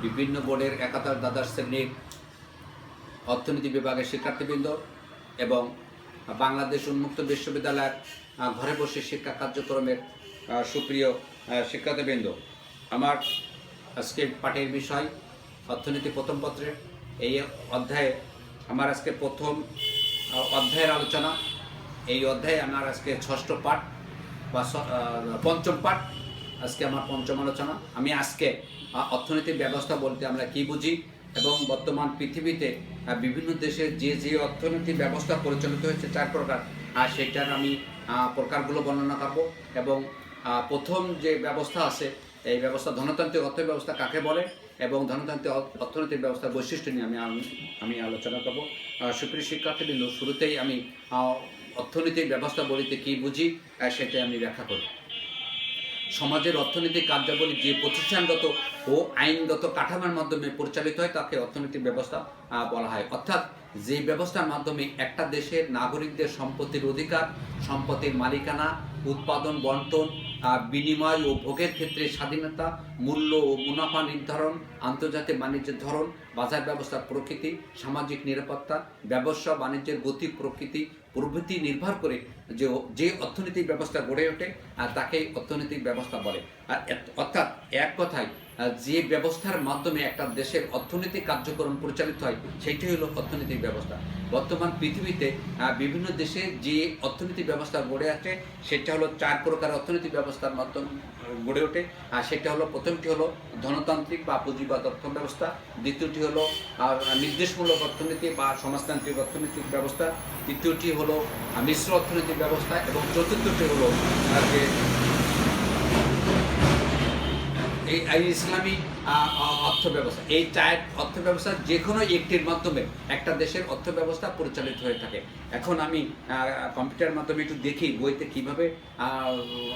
বিভিন্ন বোর্ডের একাদশ দ্বাদশ শ্রেণীর অর্থনীতি বিভাগের শিক্ষার্থীবৃন্দ এবং বাংলাদেশ উন্মুক্ত বিশ্ববিদ্যালয়ের ঘরে বসে শিক্ষা কার্যক্রমের সুপ্রিয় শিক্ষার্থীবৃন্দ, আমার আজকের পাঠের বিষয় অর্থনীতি প্রথম পত্রের এই অধ্যায়ে আমার আজকে প্রথম অধ্যায়ের আলোচনা। এই অধ্যায়ে আমার আজকে ষষ্ঠ পাঠ বা পঞ্চম পাঠ, আজকে আমার পঞ্চম আলোচনা। আমি আজকে অর্থনৈতিক ব্যবস্থা বলতে আমরা কি বুঝি এবং বর্তমান পৃথিবীতে বিভিন্ন দেশে যে অর্থনৈতিক ব্যবস্থা পরিচালিত হয়েছে 4 প্রকার, আর সেটার আমি প্রকারগুলো বর্ণনা করব। এবং প্রথম যে ব্যবস্থা আছে, এই ব্যবস্থা ধনতান্ত্রিক অর্থ ব্যবস্থা কাকে বলে এবং ধনতান্ত্রিক অর্থনৈতিক ব্যবস্থার বৈশিষ্ট্য নিয়ে আমি আলোচনা করব। সুপ্রিয় শিক্ষার্থীবৃন্দ, শুরুতেই আমি অর্থনৈতিক ব্যবস্থা বলিতে কী বুঝি সেটা আমি ব্যাখ্যা করব। সমাজের অর্থনৈতিক কার্যাবলী যে প্রতিষ্ঠানগত ও আইনগত কাঠামোর মাধ্যমে পরিচালিত হয় তাকে অর্থনৈতিক ব্যবস্থা বলা হয়। অর্থাৎ যে ব্যবস্থার মাধ্যমে একটা দেশের নাগরিকদের সম্পত্তির অধিকার, সম্পত্তির মালিকানা, উৎপাদন, বন্টন, বিনিময় ও ভোগের ক্ষেত্রে স্বাধীনতা, মূল্য ও মুনাফা নির্ধারণ, আন্তর্জাতিক বাণিজ্যের ধরন, বাজার ব্যবস্থার প্রকৃতি, সামাজিক নিরাপত্তা, ব্যবসা বাণিজ্যের গতি প্রকৃতি প্রভৃতি নির্ভর করে যে অর্থনৈতিক ব্যবস্থা গড়ে ওঠে তাকে অর্থনৈতিক ব্যবস্থা বলে। অর্থাৎ এক কথায় যে ব্যবস্থার মাধ্যমে একটা দেশের অর্থনৈতিক কার্যক্রম পরিচালিত হয় সেটি হলো অর্থনৈতিক ব্যবস্থা। বর্তমান পৃথিবীতে বিভিন্ন দেশে যে অর্থনৈতিক ব্যবস্থা গড়ে ওঠে সেটা হলো 4 প্রকার অর্থনৈতিক ব্যবস্থার মাধ্যমে গড়ে ওঠে। আর সেটা হলো, প্রথমটি হলো ধনতান্ত্রিক বা পুঁজিবাদ অর্থ ব্যবস্থা, দ্বিতীয়টি হলো নির্দেশমূলক অর্থনীতি বা সমাজতান্ত্রিক অর্থনৈতিক ব্যবস্থা, তৃতীয়টি হলো মিশ্র অর্থনৈতিক ব্যবস্থা এবং চতুর্থটি হলো যে এই ইসলামী অর্থ ব্যবস্থা। এই 4 অর্থ ব্যবস্থা যে কোনো একটির মাধ্যমে একটা দেশের অর্থ ব্যবস্থা পরিচালিত হয়ে থাকে। এখন আমি কম্পিউটারের মাধ্যমে একটু দেখি বইতে কীভাবে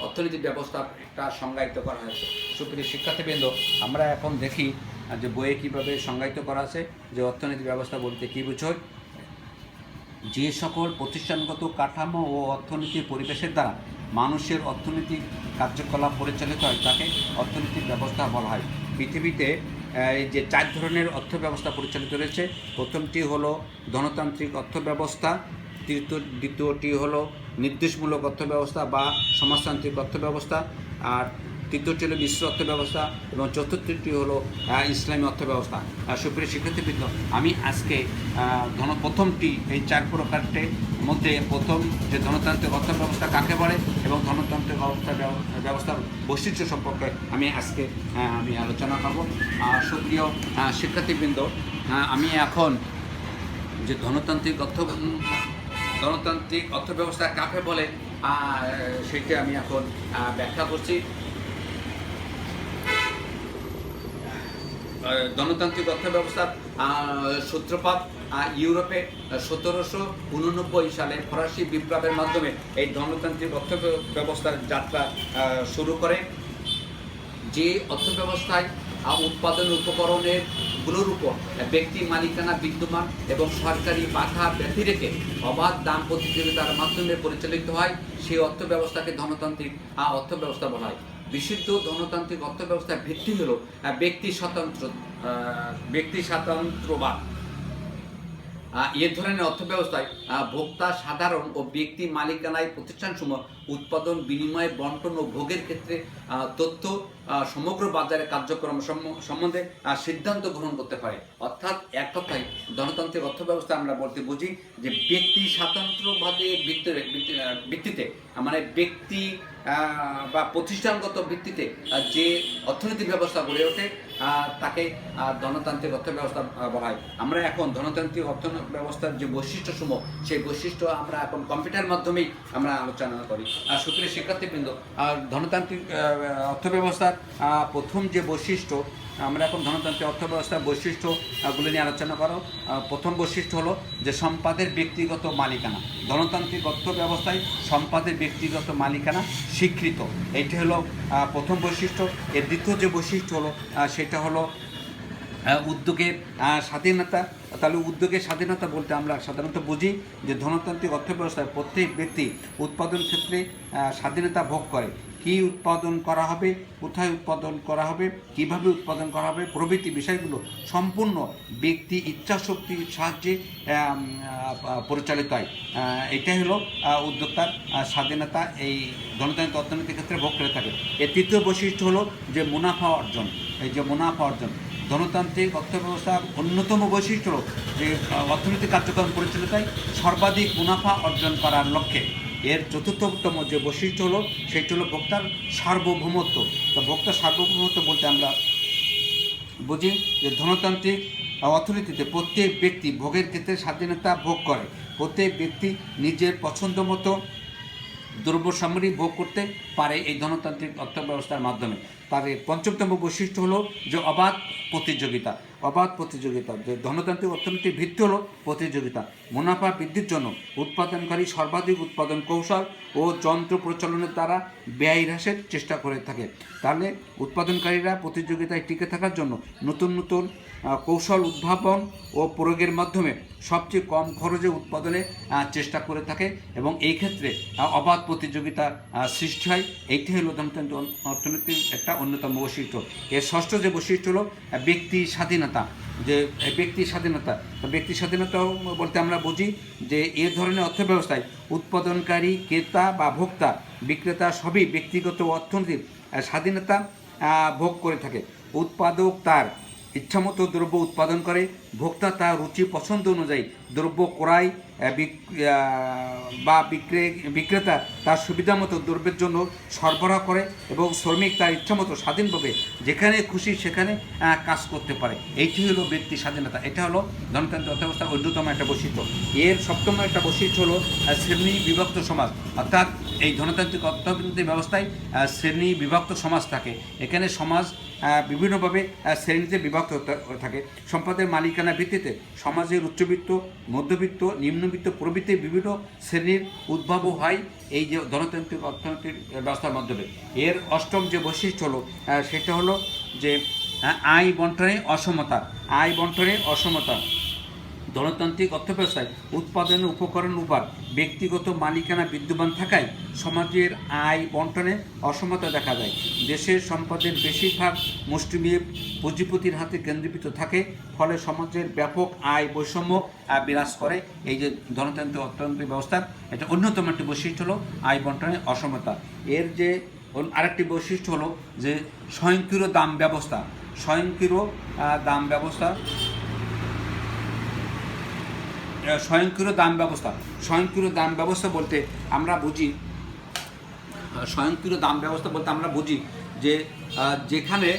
অর্থনৈতিক ব্যবস্থাটা সংজ্ঞায়িত করা হয়েছে। সুপ্রিয় শিক্ষার্থীবৃন্দ, আমরা এখন দেখি যে বইয়ে কীভাবে সংজ্ঞায়িত করা আছে যে অর্থনৈতিক ব্যবস্থা বলতে কী বোঝায়। যে সকল প্রতিষ্ঠানগত কাঠামো ও অর্থনৈতিক পরিবেশের দ্বারা মানুষের অর্থনৈতিক কার্যকলাপ পরিচালিত হয় তাকে অর্থনৈতিক ব্যবস্থা বলা হয়। পৃথিবীতে এই যে 4 ধরনের অর্থ ব্যবস্থা পরিচালিত রয়েছে, প্রথমটি হলো ধনতান্ত্রিক অর্থ ব্যবস্থা, দ্বিতীয়টি হলো নির্দেশমূলক অর্থ ব্যবস্থা বা সমাজতান্ত্রিক অর্থ ব্যবস্থা, আর তৃতীয়টি হলো মিশ্র অর্থ ব্যবস্থা এবং চতুর্থটি হলো ইসলামী অর্থ ব্যবস্থা। সুপ্রিয় শিক্ষার্থীবৃন্দ, আমি আজকে প্রথমটি এই 4 প্রকারটির মধ্যে প্রথম যে ধনতান্ত্রিক অর্থ ব্যবস্থা কাকে বলে এবং ধনতান্ত্রিক ব্যবস্থার বৈশিষ্ট্য সম্পর্কে আমি আজকে আলোচনা করব। সুপ্রিয় শিক্ষার্থীবৃন্দ, আমি এখন যে ধনতান্ত্রিক অর্থ ব্যবস্থা কাকে বলে সেটা আমি এখন ব্যাখ্যা করছি। গণতান্ত্রিক অর্থ ব্যবস্থার সূত্রপাত ইউরোপে 1789 সালে ফরাসি বিপ্লবের মাধ্যমে এই গণতান্ত্রিক অর্থ ব্যবস্থার যাত্রা শুরু করে। যে অর্থ ব্যবস্থায় উৎপাদন উপকরণের গুলোর উপর ব্যক্তি মালিকানা বিদ্যমান এবং সরকারি বাধা ব্যতি রেখে অবাধ দাম প্রতিযোগিতার মাধ্যমে পরিচালিত হয়, সেই অর্থ ব্যবস্থাকে ধনতান্ত্রিক অর্থ ব্যবস্থা বলা হয়। বিশুদ্ধ ধনতান্ত্রিক অর্থ ব্যবস্থার ভিত্তি হল ব্যক্তি স্বাতন্ত্র্যবাদ। এ ধরনের অর্থ ব্যবস্থায় ভোক্তা সাধারণ ও ব্যক্তি মালিকানায় প্রতিষ্ঠানসমূহ উৎপাদন, বিনিময়, বন্টন ও ভোগের ক্ষেত্রে তথ্য সমগ্র বাজারে কার্যক্রম সম্বন্ধে সিদ্ধান্ত গ্রহণ করতে পারে। অর্থাৎ এক কথায় ধনতান্ত্রিক অর্থ ব্যবস্থা আমরা বলতে বুঝি যে ব্যক্তি স্বাতন্ত্র্যবাদের ভিত্তিতে মানে ব্যক্তি বা প্রতিষ্ঠানগত ভিত্তিতে যে অর্থনৈতিক ব্যবস্থা গড়ে ওঠে তাকে ধনতান্ত্রিক অর্থ ব্যবস্থা বলা হয়। আমরা এখন ধনতান্ত্রিক অর্থ ব্যবস্থার যে বৈশিষ্ট্যসমূহ সেই বৈশিষ্ট্য আমরা এখন কম্পিউটার মাধ্যমেই আমরা আলোচনা করি। সুপ্রিয় শিক্ষার্থীবৃন্দ, ধনতান্ত্রিক অর্থ ব্যবস্থার প্রথম যে বৈশিষ্ট্য, আমরা এখন ধনতান্ত্রিক অর্থ ব্যবস্থার বৈশিষ্ট্যগুলি নিয়ে আলোচনা করো। প্রথম বৈশিষ্ট্য হলো যে সম্পদের ব্যক্তিগত মালিকানা। ধনতান্ত্রিক অর্থ ব্যবস্থায় সম্পদের ব্যক্তিগত মালিকানা স্বীকৃত, এইটি হলো প্রথম বৈশিষ্ট্য। এর দ্বিতীয় যে বৈশিষ্ট্য হলো সেটা হলো উদ্যোগের স্বাধীনতা। তাহলে উদ্যোগের স্বাধীনতা বলতে আমরা সাধারণত বুঝি যে ধনতান্ত্রিক অর্থব্যবস্থায় প্রত্যেক ব্যক্তি উৎপাদন ক্ষেত্রে স্বাধীনতা ভোগ করে, কী উৎপাদন করা হবে, কোথায় উৎপাদন করা হবে, কিভাবে উৎপাদন করা হবে প্রভৃতি বিষয়গুলো সম্পূর্ণ ব্যক্তি ইচ্ছাশক্তির সাহায্যে পরিচালিত হয়। এটাই হলো উদ্যোক্তার স্বাধীনতা এই গণতান্ত্রিক অর্থনীতির ক্ষেত্রে ভোগ করে থাকে। এর তৃতীয় বৈশিষ্ট্য হলো যে মুনাফা অর্জন। এই যে মুনাফা অর্জন গণতান্ত্রিক অর্থব্যবস্থার অন্যতম বৈশিষ্ট্য হলো যে অর্থনৈতিক কার্যক্রম পরিচালিত হয় সর্বাধিক মুনাফা অর্জন করার লক্ষ্যে। এর চতুর্থতম যে বৈশিষ্ট্য হলো সেটি হলো ভোক্তার সার্বভৌমত্ব। তো ভোক্তার সার্বভৌমত্ব বলতে আমরা বুঝি যে ধনতান্ত্রিক অর্থনীতিতে প্রত্যেক ব্যক্তি ভোগের ক্ষেত্রে স্বাধীনতা ভোগ করে। প্রত্যেক ব্যক্তি নিজের পছন্দ মতো দ্রব্য সামগ্রী ভোগ করতে পারে এই ধনতান্ত্রিক অর্থব্যবস্থার মাধ্যমে। তার পঞ্চমতম বৈশিষ্ট্য হলো যে অবাধ প্রতিযোগিতা। অবাধ প্রতিযোগিতা, যে ধনতান্ত্রিক অর্থনীতির ভিত্তি হলো প্রতিযোগিতা। মুনাফা বৃদ্ধির জন্য উৎপাদনকারী সর্বাধিক উৎপাদন কৌশল ও যন্ত্র প্রচলনের দ্বারা ব্যয় হ্রাসের চেষ্টা করে থাকে। তাহলে উৎপাদনকারীরা প্রতিযোগিতায় টিকে থাকার জন্য নতুন নতুন কৌশল উদ্ভাবন ও প্রয়োগের মাধ্যমে সবচেয়ে কম খরচে উৎপাদনের চেষ্টা করে থাকে এবং এই ক্ষেত্রে অবাধ প্রতিযোগিতা সৃষ্টি হয়। এইটি হলো ধনতান্ত্রিক অর্থনীতির একটা অন্যতম বৈশিষ্ট্য। এর ষষ্ঠ যে বৈশিষ্ট্য হলো ব্যক্তি স্বাধীনতা। যে ব্যক্তি স্বাধীনতা, ব্যক্তি স্বাধীনতা বলতে আমরা বুঝি যে এ ধরনের অর্থব্যবস্থায় উৎপাদনকারী, ক্রেতা বা ভোক্তা, বিক্রেতা সবই ব্যক্তিগত অর্থনীতির স্বাধীনতা ভোগ করে থাকে। উৎপাদক তার ইচ্ছামতো দ্রব্য উৎপাদন করে, ভোক্তা তার রুচি পছন্দ অনুযায়ী দ্রব্য ক্রয় বা বিক্রেতা তার সুবিধা মতো দ্রব্যের জন্য সরবরাহ করে এবং শ্রমিক তার ইচ্ছামতো স্বাধীনভাবে যেখানে খুশি সেখানে কাজ করতে পারে। এইটি হলো ব্যক্তি স্বাধীনতা। এটা হলো গণতান্ত্রিক অর্থব্যবস্থার অন্যতম একটা বৈশিষ্ট্য। এর সপ্তম একটা বৈশিষ্ট্য হলো শ্রেণী বিভক্ত সমাজ। অর্থাৎ এই গণতান্ত্রিক অর্থনীতি ব্যবস্থায় শ্রেণী বিভক্ত সমাজ থাকে। এখানে সমাজ বিভিন্নভাবে শ্রেণীতে বিভক্ত থাকে। সম্পদের মালিকানা ভিত্তিতে সমাজের উচ্চবিত্ত, মধ্যবিত্ত, নিম্নবিত্ত প্রভৃতি বিভিন্ন শ্রেণীর উদ্ভব হয় এই যে গণতান্ত্রিক অর্থনীতির ব্যবস্থার মাধ্যমে। এর অষ্টম যে বৈশিষ্ট্য হলো সেটা হলো যে আয় বন্টনে অসমতা। আয় বন্টনে অসমতা। গণতান্ত্রিক অর্থব্যবস্থায় উৎপাদনের উপকরণ উপার ব্যক্তিগত মালিকানা বিদ্যমান থাকায় সমাজের আয় বন্টনে অসমতা দেখা যায়। দেশের সম্পদের বেশিরভাগ মুষ্টিমেয় পুঁজিপতির হাতে কেন্দ্রীভূত থাকে, ফলে সমাজের ব্যাপক আয় বৈষম্য বিরাজ করে। এই যে গণতান্ত্রিক অর্থনৈতিক ব্যবস্থার এটা অন্যতম একটি বৈশিষ্ট্য হলো আয় বন্টনে অসমতা। এর যে আরেকটি বৈশিষ্ট্য হলো যে স্বয়ংক্রিয় দাম ব্যবস্থা। স্বয়ংক্রিয় দাম ব্যবস্থা স্বয়ংক্রিয় দাম ব্যবস্থা। স্বয়ংক্রিয় দাম ব্যবস্থা বলতে আমরা বুঝি যে যেখানে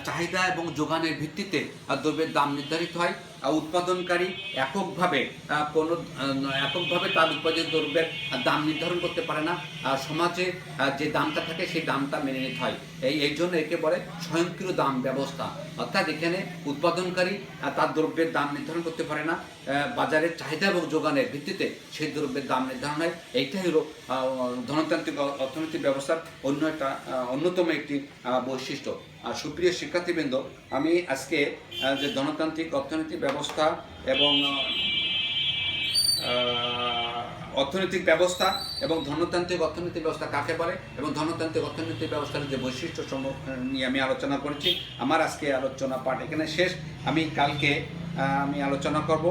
চাহিদা এবং যোগানের ভিত্তিতে দ্রব্যের দাম নির্ধারিত হয়। উৎপাদনকারী এককভাবে তার উৎপাদিত দ্রব্যের দাম নির্ধারণ করতে পারে না। সমাজে যে দামটা থাকে সেই দামটা মেনে নিতে হয়। এই জন্য একে বলে স্বয়ংক্রিয় দাম ব্যবস্থা। অর্থাৎ এখানে উৎপাদনকারী তার দ্রব্যের দাম নির্ধারণ করতে পারে না, বাজারের চাহিদা এবং যোগানের ভিত্তিতে সেই দ্রব্যের দাম নির্ধারণ হয়। এইটাই হলো ধনতান্ত্রিক অর্থনৈতিক ব্যবস্থার অন্যতম একটি বৈশিষ্ট্য। সুপ্রিয় শিক্ষার্থীবৃন্দ, আমি আজকে যে গণতান্ত্রিক অর্থনৈতিক ব্যবস্থা এবং অর্থনৈতিক ব্যবস্থা এবং ধনতান্ত্রিক অর্থনৈতিক ব্যবস্থা কাকে বলে এবং ধনতান্ত্রিক অর্থনৈতিক ব্যবস্থার যে বৈশিষ্ট্য নিয়ে আমি আলোচনা করেছি। আমার আজকে আলোচনা পাঠ এখানে শেষ। আমি কালকে আলোচনা করব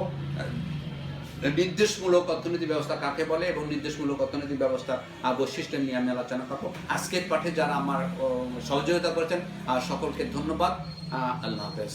নির্দেশমূলক অর্থনৈতিক ব্যবস্থা কাকে বলে এবং নির্দেশমূলক অর্থনৈতিক ব্যবস্থা বৈশিষ্ট্য নিয়ে আমি আলোচনা করব। আজকের পাঠে যারা আমার সহযোগিতা করেছেন সকলকে ধন্যবাদ। আল্লাহ হাফেজ।